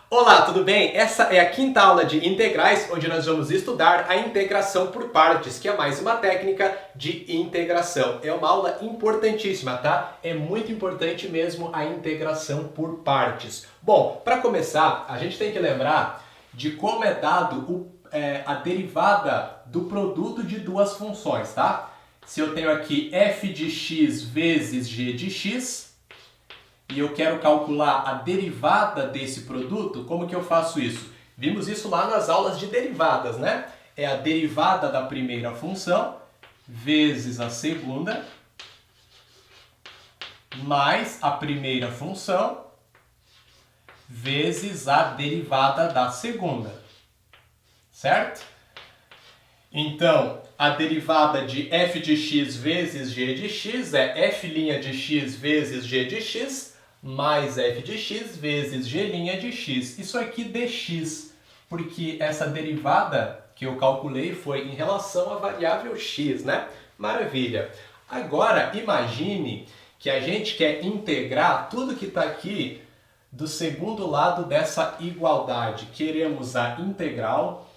Olá, tudo bem? Essa é a quinta aula de integrais, onde nós vamos estudar a integração por partes, que é mais uma técnica de integração. É uma aula importantíssima, tá? É muito importante mesmo a integração por partes. Bom, para começar, a gente tem que lembrar de como é dado a derivada do produto de duas funções, tá? Se eu tenho aqui f de x vezes g de x, e eu quero calcular a derivada desse produto, como que eu faço isso? Vimos isso lá nas aulas de derivadas, né? É a derivada da primeira função vezes a segunda mais a primeira função vezes a derivada da segunda, certo? Então, a derivada de f de x vezes g de x é f' de x vezes g de x mais f de x vezes g' de x. Isso aqui dx, porque essa derivada que eu calculei foi em relação à variável x, né? Maravilha! Agora, imagine que a gente quer integrar tudo que está aqui do segundo lado dessa igualdade. Queremos a integral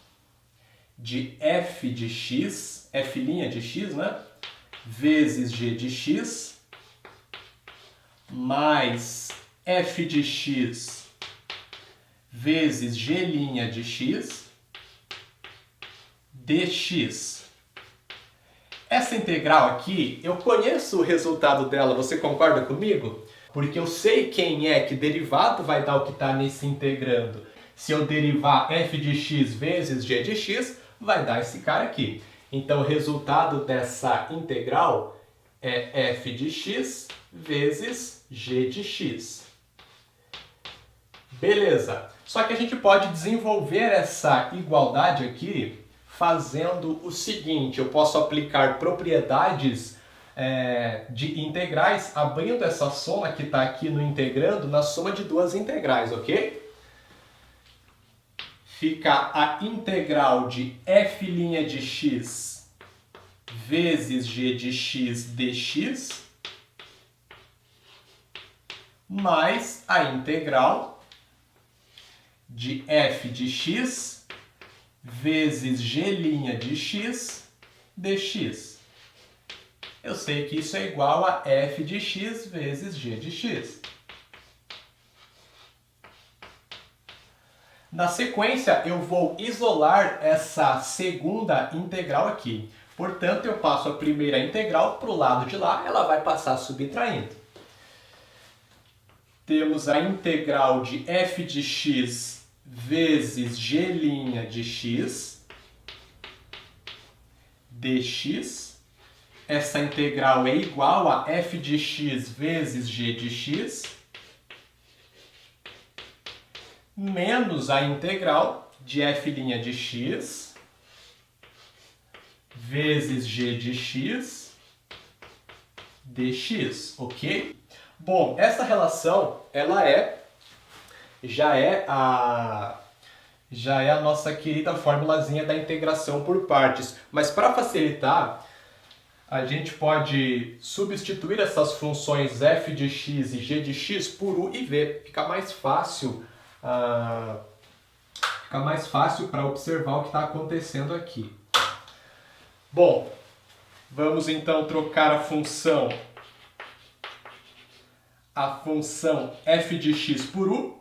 de f de x, f' de x, né? Vezes g de x mais f de x vezes g' de x dx. Essa integral aqui, eu conheço o resultado dela, você concorda comigo? Porque eu sei quem é que derivado vai dar o que está nesse integrando. Se eu derivar f de x vezes g de x, vai dar esse cara aqui. Então, o resultado dessa integral é f de x vezes g de x. Beleza. Só que a gente pode desenvolver essa igualdade aqui fazendo o seguinte. Eu posso aplicar propriedades de integrais abrindo essa soma que está aqui no integrando na soma de duas integrais, ok? Fica a integral de f' de x vezes g de x dx mais a integral de f de x vezes g' de x dx. Eu sei que isso é igual a f de x vezes g de x. Na sequência, eu vou isolar essa segunda integral aqui. Portanto, eu passo a primeira integral para o lado de lá, ela vai passar subtraindo. Temos a integral de f de x vezes g' de x dx. Essa integral é igual a f de x vezes g de x menos a integral de f' de x vezes g de x dx, ok? Bom, essa relação, ela já é a nossa querida formulazinha da integração por partes. Mas para facilitar, a gente pode substituir essas funções f de x e g de x por u e v. Fica mais fácil para observar o que está acontecendo aqui. Bom, vamos então trocar a função f de x por u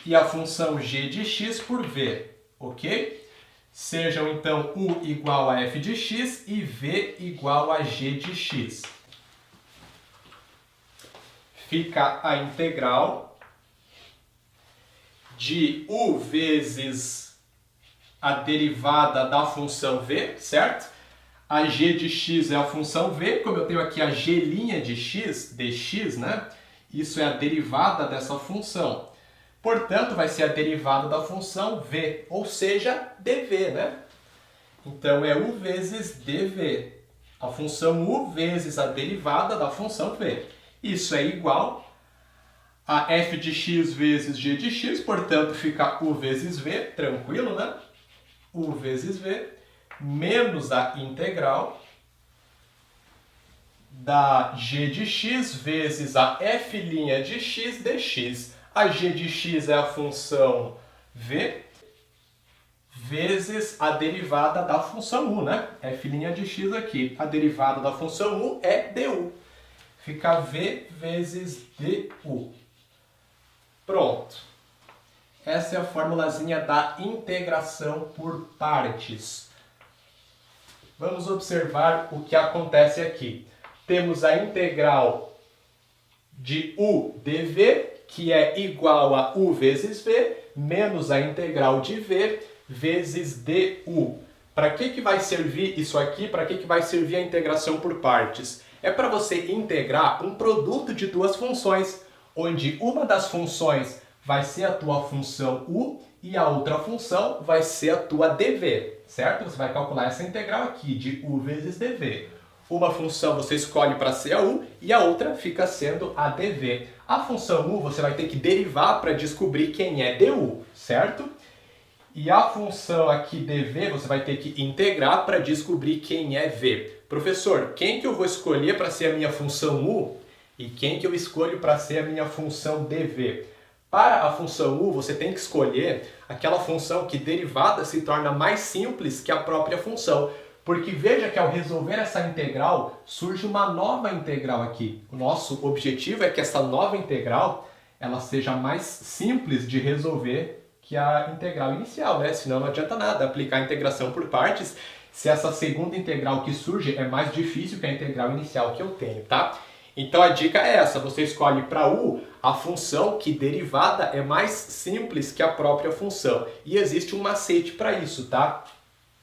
e a função g de x por v, ok? Sejam então u igual a f de x e v igual a g de x. Fica a integral de u vezes a derivada da função v, certo? A g de x é a função v, como eu tenho aqui a g' de x, dx, né? Isso é a derivada dessa função. Portanto, vai ser a derivada da função v, ou seja, dv, né? Então, é u vezes dv. A função u vezes a derivada da função v. Isso é igual a f de x vezes g de x, portanto, fica u vezes v, tranquilo, né? U vezes v, menos a integral da g de x vezes a f' de x dx. A g de x é a função v vezes a derivada da função u, né? F' de x aqui. A derivada da função u é du. Fica v vezes du. Pronto. Essa é a formulazinha da integração por partes. Vamos observar o que acontece aqui. Temos a integral de u dv, que é igual a u vezes v, menos a integral de v vezes du. Para que vai servir isso aqui? Para que vai servir a integração por partes? É para você integrar um produto de duas funções, onde uma das funções vai ser a tua função u e a outra função vai ser a tua dv, certo? Você vai calcular essa integral aqui de u vezes dv. Uma função você escolhe para ser a u e a outra fica sendo a dv. A função u você vai ter que derivar para descobrir quem é du, certo? E a função aqui dv você vai ter que integrar para descobrir quem é v. Professor, quem que eu vou escolher para ser a minha função u e quem que eu escolho para ser a minha função dv? Para a função u, você tem que escolher aquela função que derivada se torna mais simples que a própria função. Porque veja que ao resolver essa integral, surge uma nova integral aqui. O nosso objetivo é que essa nova integral ela seja mais simples de resolver que a integral inicial, né? Senão não adianta nada aplicar a integração por partes se essa segunda integral que surge é mais difícil que a integral inicial que eu tenho, tá? Então a dica é essa, você escolhe para u a função que derivada é mais simples que a própria função. E existe um macete para isso, tá?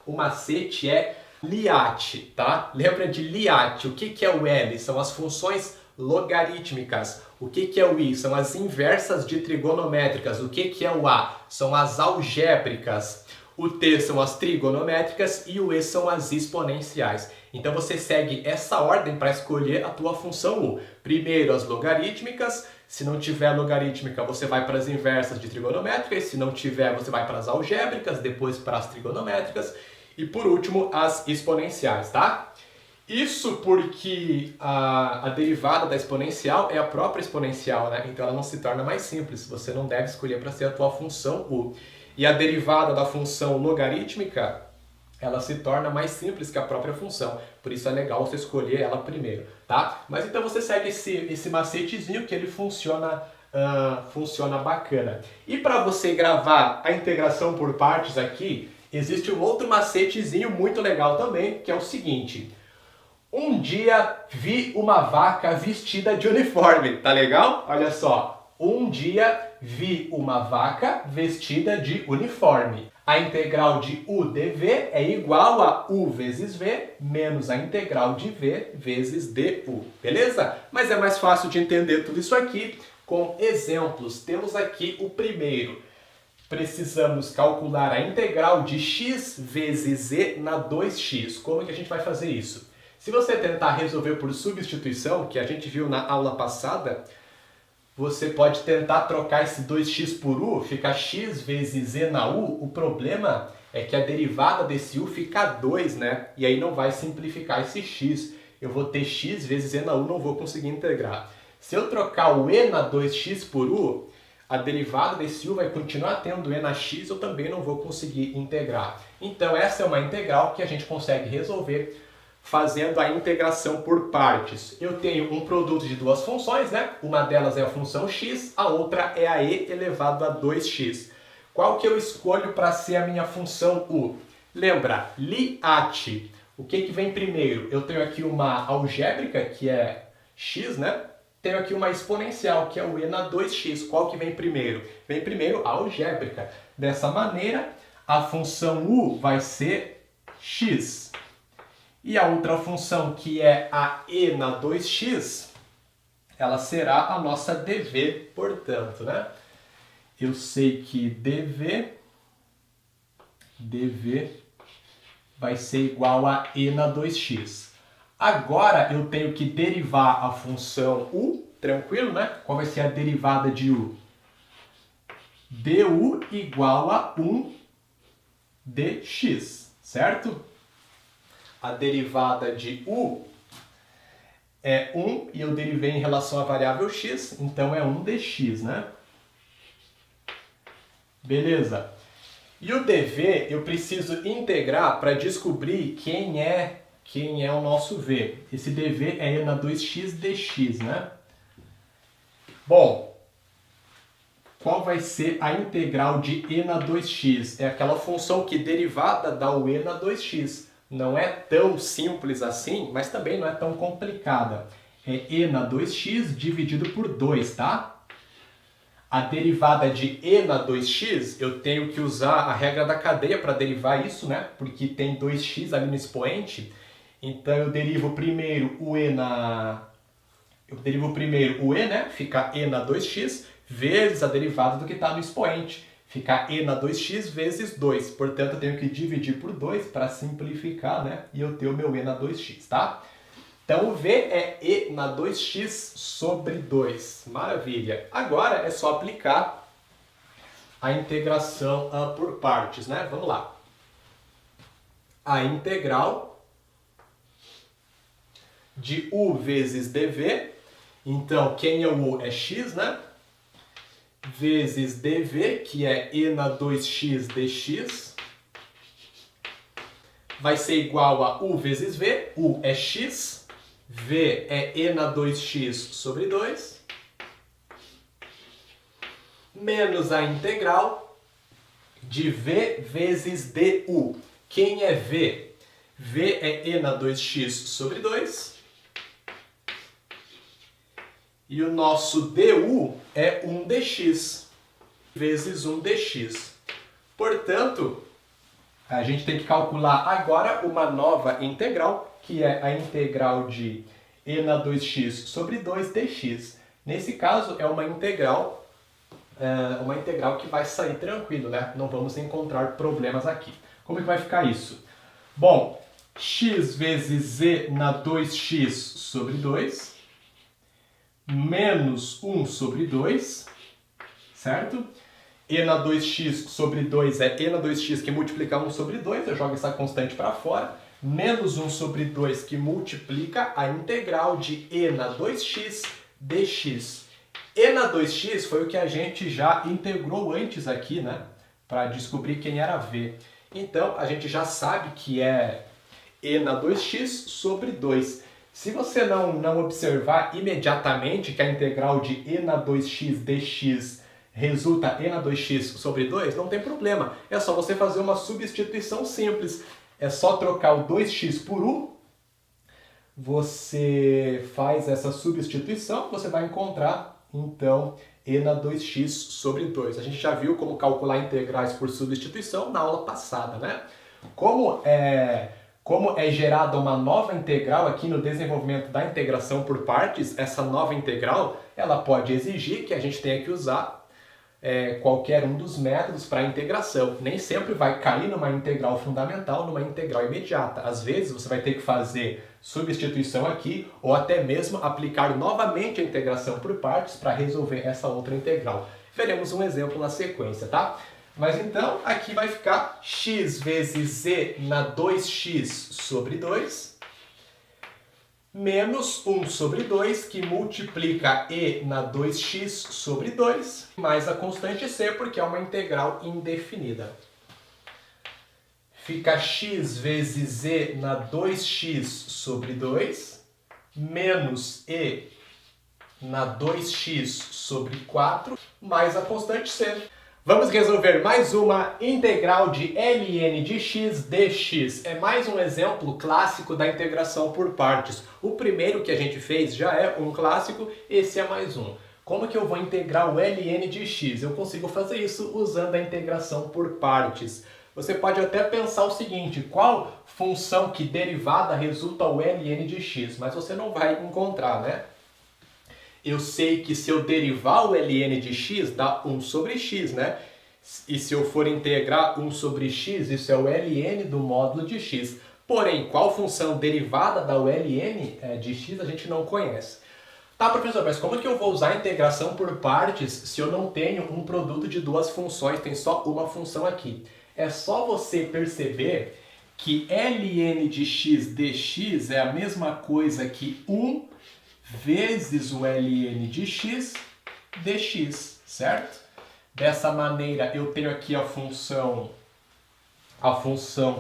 O macete é LIAT, tá? Lembra de LIAT? O que é o L? São as funções logarítmicas. O que é o I? São as inversas de trigonométricas. O que é o A? São as algébricas. O T são as trigonométricas e o E são as exponenciais. Então você segue essa ordem para escolher a tua função U. Primeiro as logarítmicas, se não tiver logarítmica você vai para as inversas de trigonométricas, se não tiver você vai para as algébricas, depois para as trigonométricas e por último as exponenciais, tá? Isso porque a derivada da exponencial é a própria exponencial, né? Então ela não se torna mais simples, você não deve escolher para ser a tua função U. E a derivada da função logarítmica, ela se torna mais simples que a própria função. Por isso é legal você escolher ela primeiro, tá? Mas então você segue esse macetezinho que ele funciona bacana. E para você gravar a integração por partes aqui, existe um outro macetezinho muito legal também, que é o seguinte. Um dia vi uma vaca vestida de uniforme, tá legal? Olha só. Um dia vi uma vaca vestida de uniforme. A integral de u dv é igual a u vezes v menos a integral de v vezes du, beleza? Mas é mais fácil de entender tudo isso aqui com exemplos. Temos aqui o primeiro. Precisamos calcular a integral de x vezes z na 2x. Como que a gente vai fazer isso? Se você tentar resolver por substituição, que a gente viu na aula passada, você pode tentar trocar esse 2x por u, fica x vezes z na u. O problema é que a derivada desse u fica 2, né? E aí não vai simplificar esse x. Eu vou ter x vezes z na u, não vou conseguir integrar. Se eu trocar o e na 2x por u, a derivada desse u vai continuar tendo e na x, eu também não vou conseguir integrar. Então essa é uma integral que a gente consegue resolver fazendo a integração por partes. Eu tenho um produto de duas funções, né? Uma delas é a função x, a outra é a e elevado a 2x. Qual que eu escolho para ser a minha função u? Lembra, LIAT. O que vem primeiro? Eu tenho aqui uma algébrica, que é x, né? Tenho aqui uma exponencial, que é o e na 2x. Qual que vem primeiro? Vem primeiro a algébrica. Dessa maneira, a função u vai ser x. E a outra função, que é a e na 2x, ela será a nossa dv, portanto, né? Eu sei que dv vai ser igual a e na 2x. Agora eu tenho que derivar a função u, tranquilo, né? Qual vai ser a derivada de u? du igual a 1 dx, certo? A derivada de u é 1 e eu derivei em relação à variável x, então é 1 dx, né? Beleza. E o dv eu preciso integrar para descobrir quem é o nosso v. Esse dv é e na 2x dx, né? Bom, qual vai ser a integral de e na 2x? É aquela função que derivada dá o e na 2x. Não é tão simples assim, mas também não é tão complicada. É e na 2x dividido por 2, tá? A derivada de e na 2x, eu tenho que usar a regra da cadeia para derivar isso, né? Porque tem 2x ali no expoente. Então eu derivo primeiro o e na... né? Fica e na 2x vezes a derivada do que está no expoente. Fica e na 2x vezes 2. Portanto, eu tenho que dividir por 2 para simplificar, né? E eu tenho o meu e na 2x, tá? Então, o v é e na 2x sobre 2. Maravilha! Agora é só aplicar a integração por partes, né? Vamos lá. A integral de u vezes dv. Então, quem é o u é x, né? Vezes dv, que é e na 2x dx. Vai ser igual a u vezes v. U é x. V é e na 2x sobre 2, menos a integral de v vezes du. Quem é v? V é e na 2x sobre 2. E o nosso du é 1 dx, vezes 1 dx. Portanto, a gente tem que calcular agora uma nova integral, que é a integral de e na 2x sobre 2 dx. Nesse caso, é uma integral que vai sair tranquilo, né? Não vamos encontrar problemas aqui. Como é que vai ficar isso? Bom, x vezes e na 2x sobre 2, menos 1 sobre 2, certo? E na 2x sobre 2 é e na 2x que multiplica 1 sobre 2, eu jogo essa constante para fora, menos 1 sobre 2 que multiplica a integral de e na 2x dx. E na 2x foi o que a gente já integrou antes aqui, né? Para descobrir quem era v. Então, a gente já sabe que é e na 2x sobre 2. Se você não observar imediatamente que a integral de e na 2x dx resulta e na 2x sobre 2, não tem problema. É só você fazer uma substituição simples. É só trocar o 2x por u. Você faz essa substituição, você vai encontrar, então, e na 2x sobre 2. A gente já viu como calcular integrais por substituição na aula passada, né? Como é gerada uma nova integral aqui no desenvolvimento da integração por partes, essa nova integral, ela pode exigir que a gente tenha que usar qualquer um dos métodos para a integração. Nem sempre vai cair numa integral fundamental, numa integral imediata. Às vezes você vai ter que fazer substituição aqui ou até mesmo aplicar novamente a integração por partes para resolver essa outra integral. Veremos um exemplo na sequência, tá? Mas então aqui vai ficar x vezes e na 2x sobre 2 menos 1 sobre 2, que multiplica e na 2x sobre 2, mais a constante c, porque é uma integral indefinida. Fica x vezes e na 2x sobre 2, menos e na 2x sobre 4, mais a constante c. Vamos resolver mais uma integral de ln de x dx. É mais um exemplo clássico da integração por partes. O primeiro que a gente fez já é um clássico, esse é mais um. Como que eu vou integrar o ln de x? Eu consigo fazer isso usando a integração por partes. Você pode até pensar o seguinte, qual função que derivada resulta o ln de x? Mas você não vai encontrar, né? Eu sei que se eu derivar o ln de x, dá 1 sobre x, né? E se eu for integrar 1 sobre x, isso é o ln do módulo de x. Porém, qual função derivada da ln de x a gente não conhece. Tá, professor, mas como é que eu vou usar a integração por partes se eu não tenho um produto de duas funções, tem só uma função aqui? É só você perceber que ln de x dx é a mesma coisa que 1 vezes o ln de x dx, certo? Dessa maneira, eu tenho aqui a função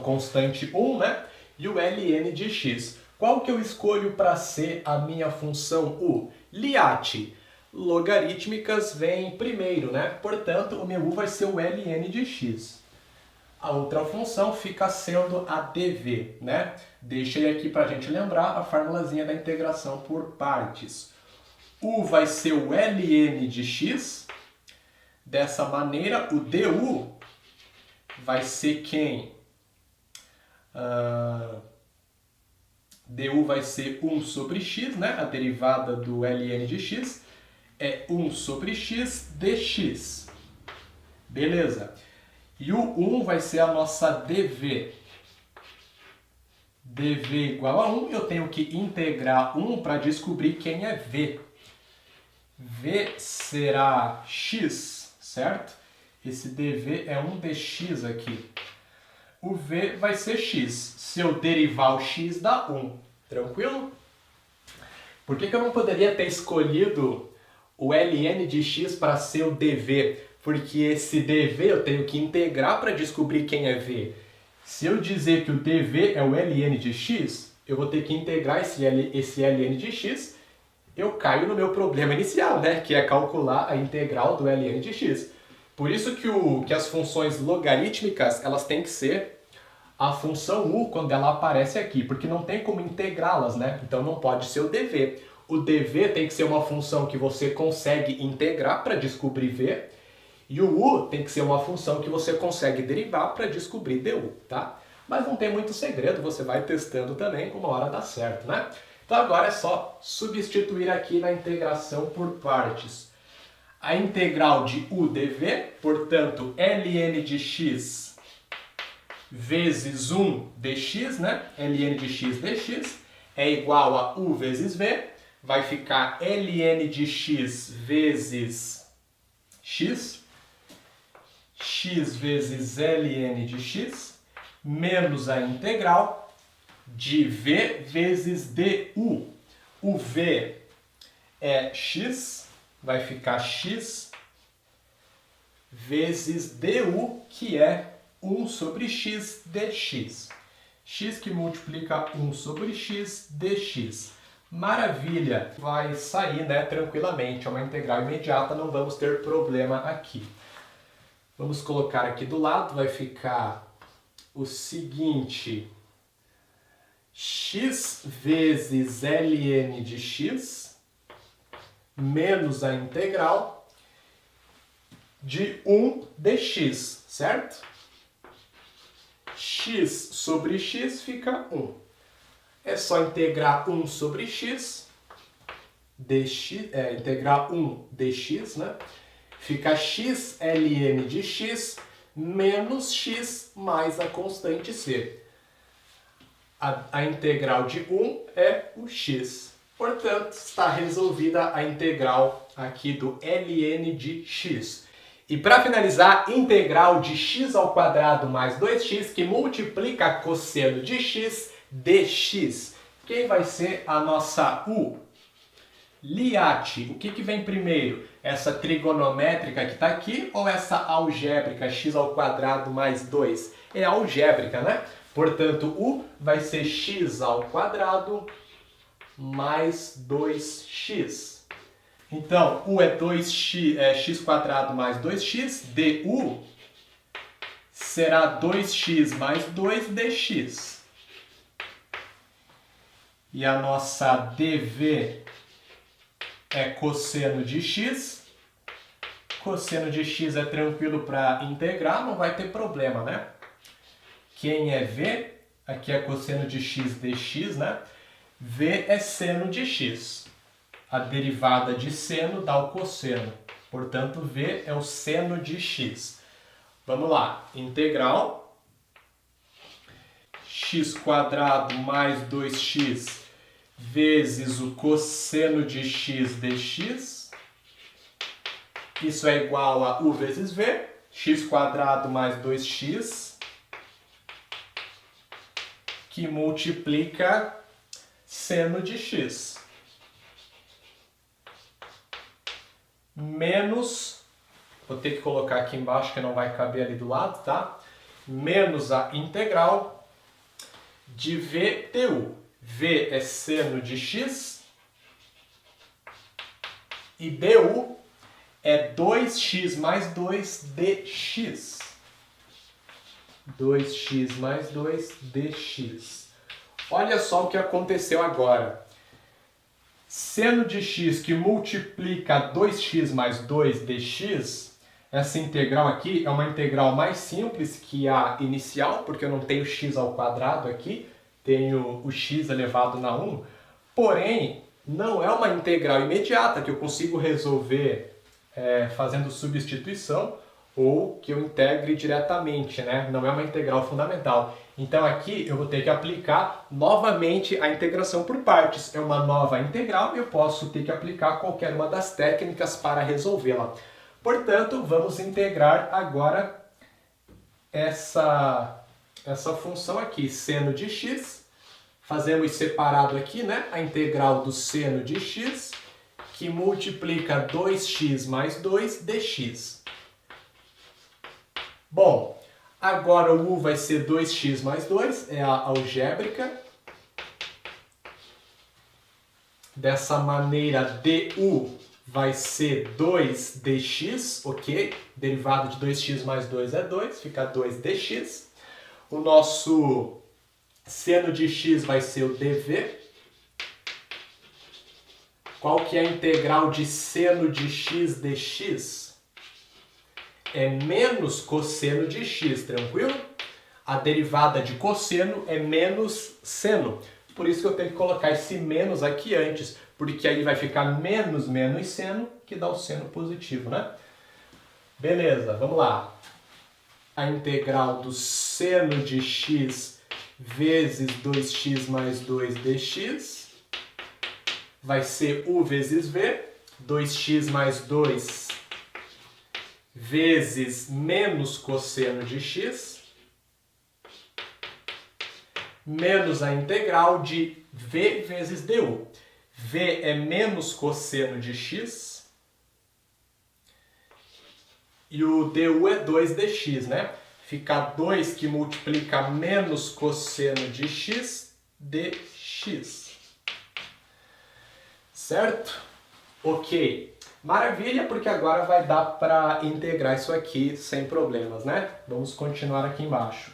constante 1, né? E o ln de x. Qual que eu escolho para ser a minha função u? Liat. Logarítmicas vem primeiro, né? Portanto, o meu u vai ser o ln de x. A outra função fica sendo a dv, né? Deixei aqui para a gente lembrar a formulazinha da integração por partes. U vai ser o ln de x. Dessa maneira, o du vai ser quem? Du vai ser 1 sobre x, né? A derivada do ln de x é 1 sobre x dx. Beleza. E o 1 vai ser a nossa dv. dv igual a 1, eu tenho que integrar 1 para descobrir quem é v. v será x, certo? Esse dv é 1 dx aqui. O v vai ser x. Se eu derivar o x, dá 1. Tranquilo? Por que eu não poderia ter escolhido o ln de x para ser o dv? Porque esse dv eu tenho que integrar para descobrir quem é v. Se eu dizer que o dv é o ln de x, eu vou ter que integrar esse ln de x, eu caio no meu problema inicial, né? Que é calcular a integral do ln de x. Por isso que as funções logarítmicas elas têm que ser a função u quando ela aparece aqui, porque não tem como integrá-las, né? Então não pode ser o dv. O dv tem que ser uma função que você consegue integrar para descobrir v, e o u tem que ser uma função que você consegue derivar para descobrir du, tá? Mas não tem muito segredo, você vai testando também, uma hora dá certo, né? Então agora é só substituir aqui na integração por partes. A integral de u dv, portanto, ln de x vezes 1 dx, né? ln de x dx é igual a u vezes v, vai ficar ln de x vezes x, x vezes ln de x, menos a integral de v vezes du. O v é x, vai ficar x vezes du, que é 1 sobre x dx. X que multiplica 1 sobre x dx. Maravilha! Vai sair, né, tranquilamente, é uma integral imediata, não vamos ter problema aqui. Vamos colocar aqui do lado, vai ficar o seguinte: x vezes ln de x menos a integral de 1 dx, certo? X sobre x fica 1. É só integrar 1 sobre x, integrar 1 dx, né? Fica x ln de x menos x mais a constante c. A integral de 1 é o x. Portanto, está resolvida a integral aqui do ln de x. E para finalizar, integral de x ao quadrado mais 2x que multiplica cosseno de x dx. Quem vai ser a nossa u? Liat. O que vem primeiro? Essa trigonométrica que está aqui ou essa algébrica x ao quadrado mais 2? É algébrica, né? Portanto, u vai ser x ao quadrado mais 2x. Então, u é 2x, x quadrado mais 2x, du será 2x mais 2 dx. E a nossa dv é cosseno de x. Cosseno de x é tranquilo para integrar, não vai ter problema, né? Quem é v? Aqui é cosseno de x dx, né? V é seno de x. A derivada de seno dá o cosseno. Portanto, v é o seno de x. Vamos lá. Integral x² mais 2x vezes o cosseno de x dx. Isso é igual a u vezes v. x² mais 2x que multiplica seno de x. Menos vou ter que colocar aqui embaixo que não vai caber ali do lado, tá? Menos a integral de v du. V é seno de x e du é 2x mais 2 dx. 2x mais 2 dx. Olha só o que aconteceu agora. Seno de x que multiplica 2x mais 2 dx, essa integral aqui é uma integral mais simples que a inicial, porque eu não tenho x ao quadrado aqui, tenho o x elevado na 1, porém, não é uma integral imediata que eu consigo resolver fazendo substituição, ou que eu integre diretamente, né? Não é uma integral fundamental. Então aqui eu vou ter que aplicar novamente a integração por partes. É uma nova integral e eu posso ter que aplicar qualquer uma das técnicas para resolvê-la. Portanto, vamos integrar agora essa função aqui, seno de x. Fazemos separado aqui, né? A integral do seno de x, que multiplica 2x mais 2 dx. Bom, agora o u vai ser 2x mais 2, é a algébrica. Dessa maneira, du vai ser 2 dx, ok? Derivado de 2x mais 2 é 2, fica 2 dx. O nosso seno de x vai ser o dv. Qual que é a integral de seno de x dx? É menos cosseno de x, tranquilo? A derivada de cosseno é menos seno. Por isso que eu tenho que colocar esse menos aqui antes, porque aí vai ficar menos seno, que dá o seno positivo, né? Beleza, vamos lá. A integral do seno de x vezes 2x mais 2 dx vai ser u vezes v, 2x mais 2 vezes menos cosseno de x, menos a integral de v vezes du. V é menos cosseno de x e o du é 2 dx, né? Fica 2 que multiplica menos cosseno de x dx. Certo? Ok. Maravilha, porque agora vai dar para integrar isso aqui sem problemas, né? Vamos continuar aqui embaixo.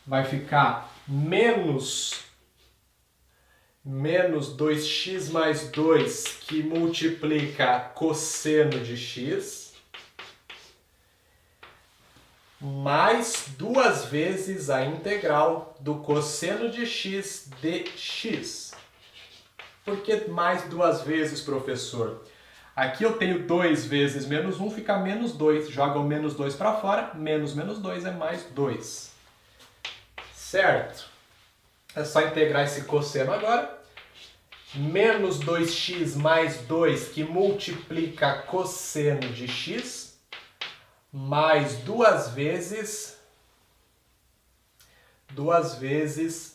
Vai ficar menos 2x mais 2, que multiplica cosseno de x, mais duas vezes a integral do cosseno de x dx. Por que mais duas vezes, professor? Aqui eu tenho 2 vezes menos 1, fica menos 2. Joga o menos 2 para fora, menos 2 é mais 2. Certo? É só integrar esse cosseno agora. Menos 2x mais 2, que multiplica cosseno de x, mais duas vezes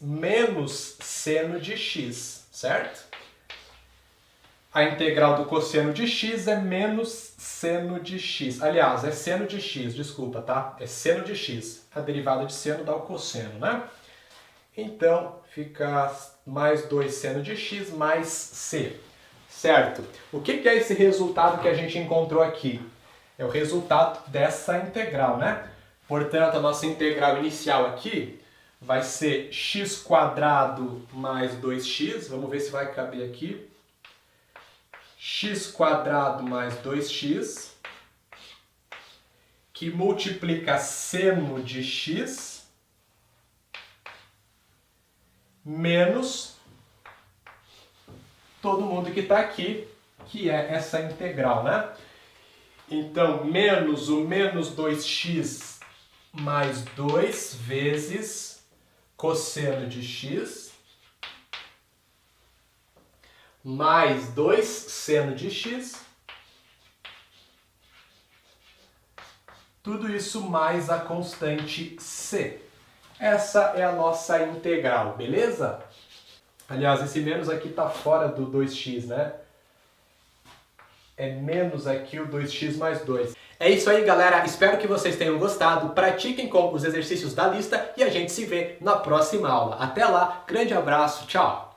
menos seno de x, certo? A integral do cosseno de x é menos seno de x. Aliás, é seno de x, desculpa, tá? É seno de x. A derivada de seno dá o cosseno, né? Então, fica mais 2 seno de x mais c. Certo? O que é esse resultado que a gente encontrou aqui? É o resultado dessa integral, né? Portanto, a nossa integral inicial aqui vai ser x² mais 2x. Vamos ver se vai caber aqui. x² mais 2x, que multiplica seno de x, menos todo mundo que está aqui, que é essa integral, né? Então, menos o menos 2x mais 2 vezes cosseno de x, mais 2 seno de x, tudo isso mais a constante c. Essa é a nossa integral, beleza? Aliás, esse menos aqui está fora do 2x, né? é menos aqui o 2x mais 2. É isso aí, galera. Espero que vocês tenham gostado. Pratiquem com os exercícios da lista e a gente se vê na próxima aula. Até lá, grande abraço, tchau!